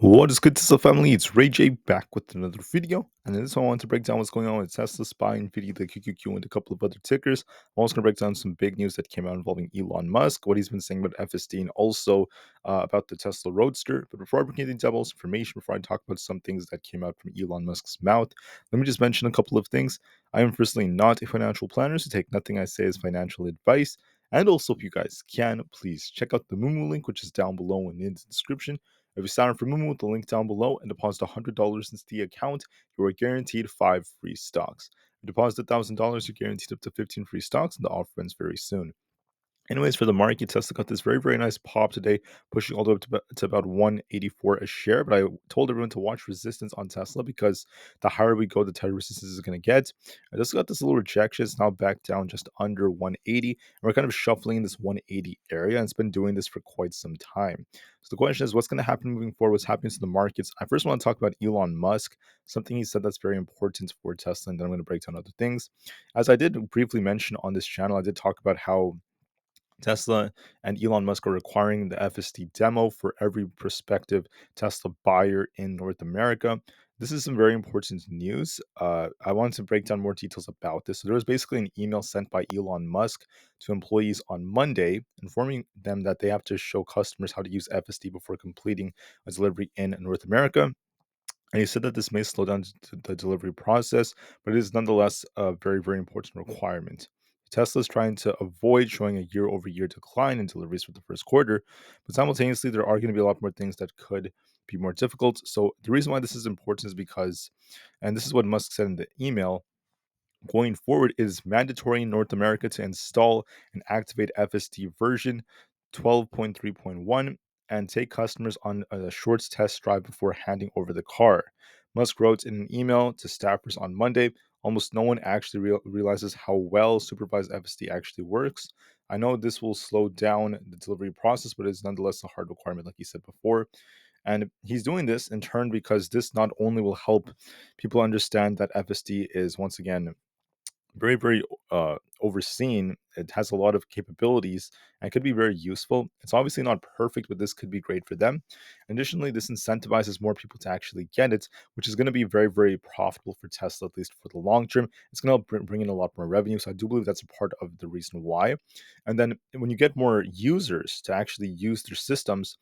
What is good, Tesla family? It's Ray J back with another video. And in this one, I want to break down what's going on with Tesla, SPY, Nvidia, the QQQ, and a couple of other tickers. I'm also going to break down some big news that came out involving Elon Musk, what he's been saying about FSD, and also about the Tesla Roadster. But before I bring you the devil's information, before I talk about some things that came out from Elon Musk's mouth, let me just mention a couple of things. I am personally not a financial planner, so take nothing I say as financial advice. And also, if you guys can, please check out the Moomoo link, which is down below in the description. If you sign up for Moomoo with the link down below and deposit $100 into the account, you are guaranteed 5 free stocks. If you deposit $1,000, you're guaranteed up to 15 free stocks, and the offer ends very soon. Anyways, for the market, Tesla got this very, very nice pop today, pushing all the way up to about 184 a share. But I told everyone to watch resistance on Tesla because the higher we go, the tighter resistance is going to get. I just got this little rejection. It's now back down just under 180. And we're kind of shuffling in this 180 area, and it's been doing this for quite some time. So the question is, what's going to happen moving forward? What's happening to the markets? I first want to talk about Elon Musk, something he said that's very important for Tesla, and then I'm going to break down other things. As I did briefly mention on this channel, I did talk about how Tesla and Elon Musk are requiring the FSD demo for every prospective Tesla buyer in North America. This is some very important news. I wanted to break down more details about this. So, there was basically an email sent by Elon Musk to employees on Monday informing them that they have to show customers how to use FSD before completing a delivery in North America. And he said that this may slow down the delivery process, but it is nonetheless a very, very important requirement. Tesla is trying to avoid showing a year over year decline in deliveries for the first quarter, but simultaneously, there are going to be a lot more things that could be more difficult. So, the reason why this is important is because, and this is what Musk said in the email, going forward, it is mandatory in North America to install and activate FSD version 12.3.1 and take customers on a short test drive before handing over the car. Musk wrote in an email to staffers on Monday, almost no one actually realizes how well supervised FSD actually works. I know this will slow down the delivery process, but it's nonetheless a hard requirement, like he said before. And he's doing this in turn because this not only will help people understand that FSD is once again very, very overseen. It has a lot of capabilities and could be very useful. It's obviously not perfect, but this could be great for them. Additionally, this incentivizes more people to actually get it, which is going to be very, very profitable for Tesla, at least for the long term. It's going to bring in a lot more revenue. So I do believe that's a part of the reason why. And then when you get more users to actually use their systems,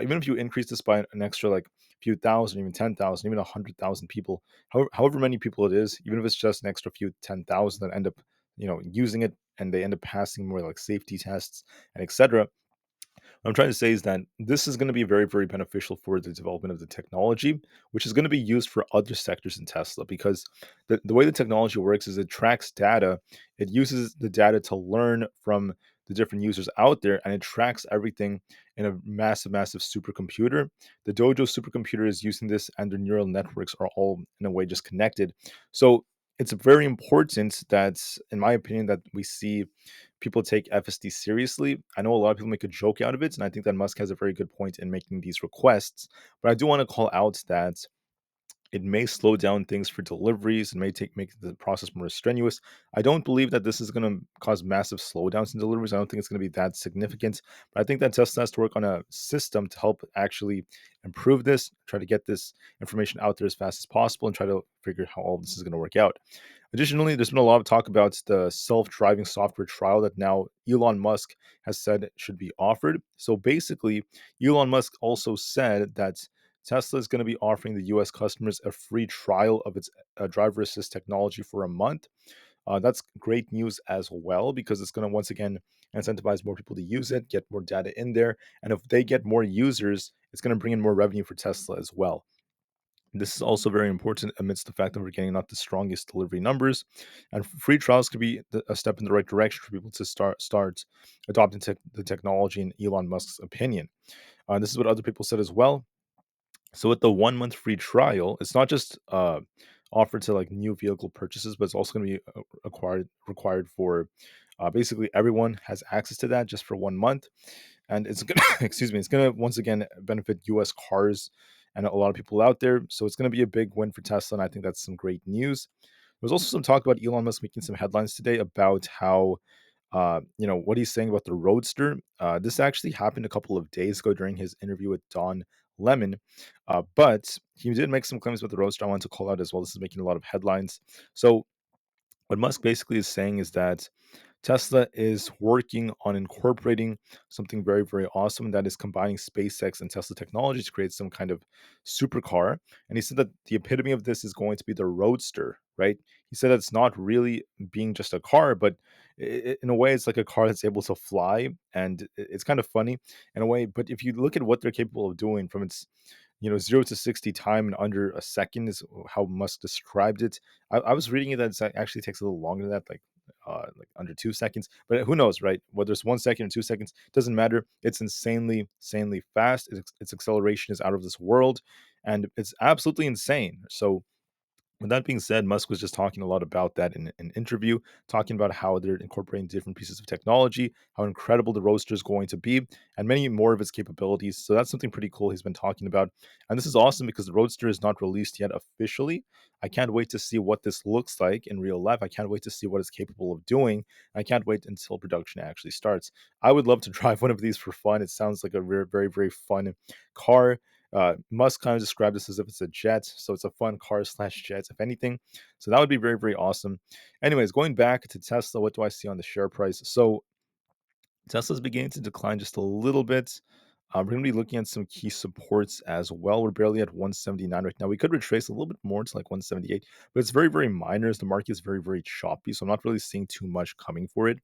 even if you increase this by an extra like few thousand, even 10,000, even 100,000 people, however many people it is, even if it's just an extra few 10,000 that end up, using it and they end up passing more like safety tests and etc. What I'm trying to say is that this is going to be very, very beneficial for the development of the technology, which is going to be used for other sectors in Tesla because the way the technology works is it tracks data. It uses the data to learn from the different users out there, and it tracks everything in a massive, massive supercomputer. The Dojo supercomputer is using this, and their neural networks are all in a way just connected. So it's very important that, in my opinion, that we see people take FSD seriously. I know a lot of people make a joke out of it, and I think that Musk has a very good point in making these requests. But I do want to call out that it may slow down things for deliveries and make the process more strenuous. I don't believe that this is going to cause massive slowdowns in deliveries. I don't think it's going to be that significant. But I think that Tesla has to work on a system to help actually improve this, try to get this information out there as fast as possible, and try to figure how all this is going to work out. Additionally, there's been a lot of talk about the self-driving software trial that now Elon Musk has said should be offered. So basically, Elon Musk also said that Tesla is going to be offering the US customers a free trial of its driver assist technology for a month. That's great news as well because it's going to once again incentivize more people to use it, get more data in there. And if they get more users, it's going to bring in more revenue for Tesla as well. This is also very important amidst the fact that we're getting not the strongest delivery numbers, and free trials could be a step in the right direction for people to start adopting the technology. In Elon Musk's opinion, this is what other people said as well. So with the 1 month free trial, it's not just offered to like new vehicle purchases, but it's also going to be required for basically everyone has access to that just for 1 month, and it's gonna excuse me, it's gonna once again benefit U.S. cars and a lot of people out there. So it's gonna be a big win for Tesla, and I think that's some great news. There's also some talk about Elon Musk making some headlines today about how what he's saying about the Roadster. This actually happened a couple of days ago during his interview with Don lemon. But he did make some claims about the Roadster I want to call out as well. This is making a lot of headlines. So what Musk basically is saying is that Tesla is working on incorporating something very, very awesome that is combining SpaceX and Tesla technology to create some kind of supercar. And he said that the epitome of this is going to be the Roadster, right? He said that it's not really being just a car, but in a way, it's like a car that's able to fly. And it's kind of funny in a way. But if you look at what they're capable of doing from its 0 to 60 time in under a second is how Musk described it. I was reading it that it actually takes a little longer than that, like under 2 seconds. But who knows, right? Whether it's 1 second or 2 seconds, doesn't matter. It's insanely, insanely fast. Its acceleration is out of this world, and it's absolutely insane. So with that being said, Musk was just talking a lot about that in an interview, talking about how they're incorporating different pieces of technology, how incredible the Roadster is going to be, and many more of its capabilities. So that's something pretty cool he's been talking about. And this is awesome because the Roadster is not released yet officially. I can't wait to see what this looks like in real life. I can't wait to see what it's capable of doing. I can't wait until production actually starts. I would love to drive one of these for fun. It sounds like a very, very, very fun car. Musk kind of described this as if it's a jet, so it's a fun car slash jet, if anything. So that would be very, very awesome. Anyways, going back to Tesla, what do I see on the share price? So Tesla's beginning to decline just a little bit. We're going to be looking at some key supports as well. We're barely at 179 right now. We could retrace a little bit more to like 178, but it's very, very minor as the market is very, very choppy. So I'm not really seeing too much coming for it.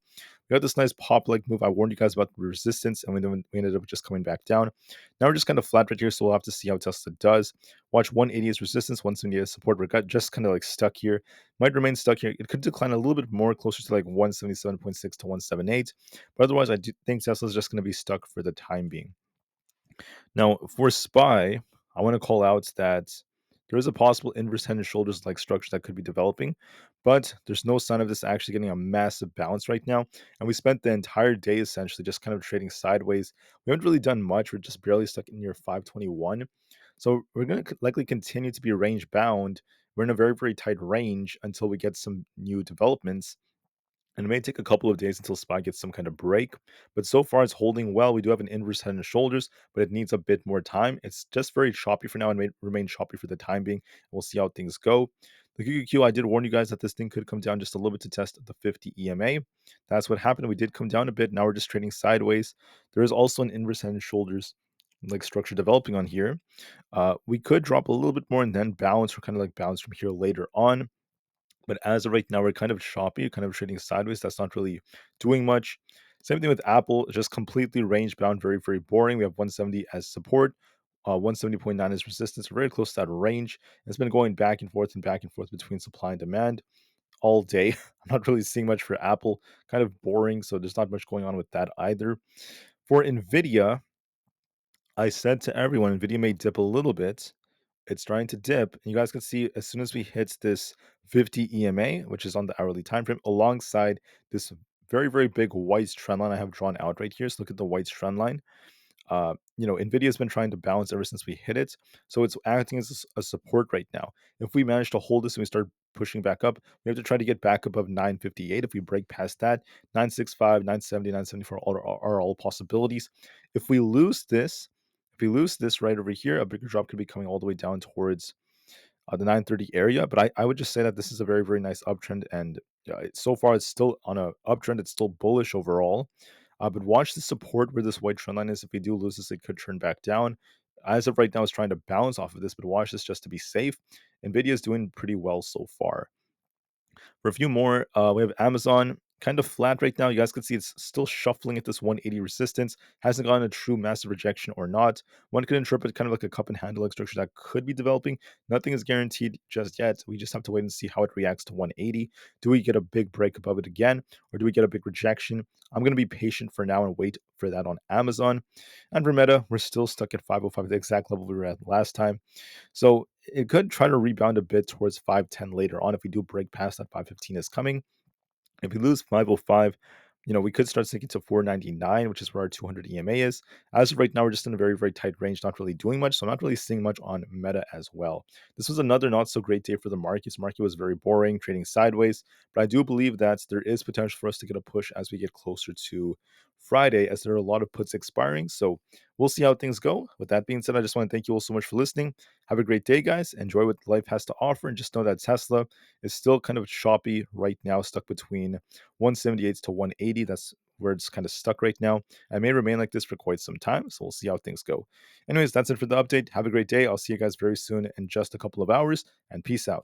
We had this nice pop like move. I warned you guys about the resistance, and we ended up just coming back down. Now we're just kind of flat right here. So we'll have to see how Tesla does. Watch 180 as resistance, 178 as support. We're just kind of like stuck here. Might remain stuck here. It could decline a little bit more, closer to like 177.6 to 178. But otherwise, I do think Tesla's just going to be stuck for the time being. Now, for SPY, I want to call out that there is a possible inverse head and shoulders like structure that could be developing, but there's no sign of this actually getting a massive bounce right now. And we spent the entire day essentially just kind of trading sideways. We haven't really done much. We're just barely stuck in near 521. So we're going to likely continue to be range bound. We're in a very, very tight range until we get some new developments. And it may take a couple of days until SPY gets some kind of break, but so far it's holding well. We do have an inverse head and shoulders, but it needs a bit more time. It's just very choppy for now and may remain choppy for the time being. We'll see how things go. The QQQ, I did warn you guys that this thing could come down just a little bit to test the 50 EMA. That's what happened. We did come down a bit. Now we're just trading sideways. There is also an inverse head and shoulders like structure developing on here. We could drop a little bit more and then bounce or kind of like bounce from here later on. But as of right now, we're kind of choppy, kind of trading sideways. That's not really doing much. Same thing with Apple, just completely range bound, very, very boring. We have 170 as support, 170.9 as resistance. We're very close to that range. It's been going back and forth between supply and demand all day. I'm not really seeing much for Apple, kind of boring. So there's not much going on with that either. For Nvidia, I said to everyone, Nvidia may dip a little bit. It's starting to dip. And you guys can see as soon as we hit this 50 EMA, which is on the hourly time frame, alongside this very, very big white trend line I have drawn out right here. So look at the white trend line. Nvidia has been trying to bounce ever since we hit it. So it's acting as a support right now. If we manage to hold this and we start pushing back up, we have to try to get back above 958. If we break past that, 965, 970, 974 are all possibilities. If we lose this, right over here, a bigger drop could be coming all the way down towards the 930 area. But I would just say that this is a very, very nice uptrend. And so far, it's still on a uptrend. It's still bullish overall. But watch the support where this white trend line is. If we do lose this, it could turn back down. As of right now, it's trying to bounce off of this, but watch this just to be safe. Nvidia is doing pretty well so far. For a few more, we have Amazon kind of flat right now. You guys can see it's still shuffling at this 180 resistance. Hasn't gotten a true massive rejection or not. One could interpret kind of like a cup and handle structure that could be developing. Nothing is guaranteed just yet. We just have to wait and see how it reacts to 180. Do we get a big break above it again, or do we get a big rejection? I'm going to be patient for now and wait for that on Amazon. And for Meta, we're still stuck at 505, the exact level we were at last time. So it could try to rebound a bit towards 510 later on if we do break past that 515 is coming. If we lose 505, we could start sinking to 499, which is where our 200 EMA is. As of right now, we're just in a very, very tight range, not really doing much. So I'm not really seeing much on Meta as well. This was another not so great day for the markets. Market was very boring, trading sideways. But I do believe that there is potential for us to get a push as we get closer to Friday, as there are a lot of puts expiring. So we'll see how things go. With that being said, I just want to thank you all so much for listening. Have a great day, guys. Enjoy what life has to offer. And just know that Tesla is still kind of choppy right now, stuck between 178 to 180. That's where it's kind of stuck right now. I may remain like this for quite some time, so we'll see how things go. Anyways, that's it for the update. Have a great day. I'll see you guys very soon in just a couple of hours, and peace out.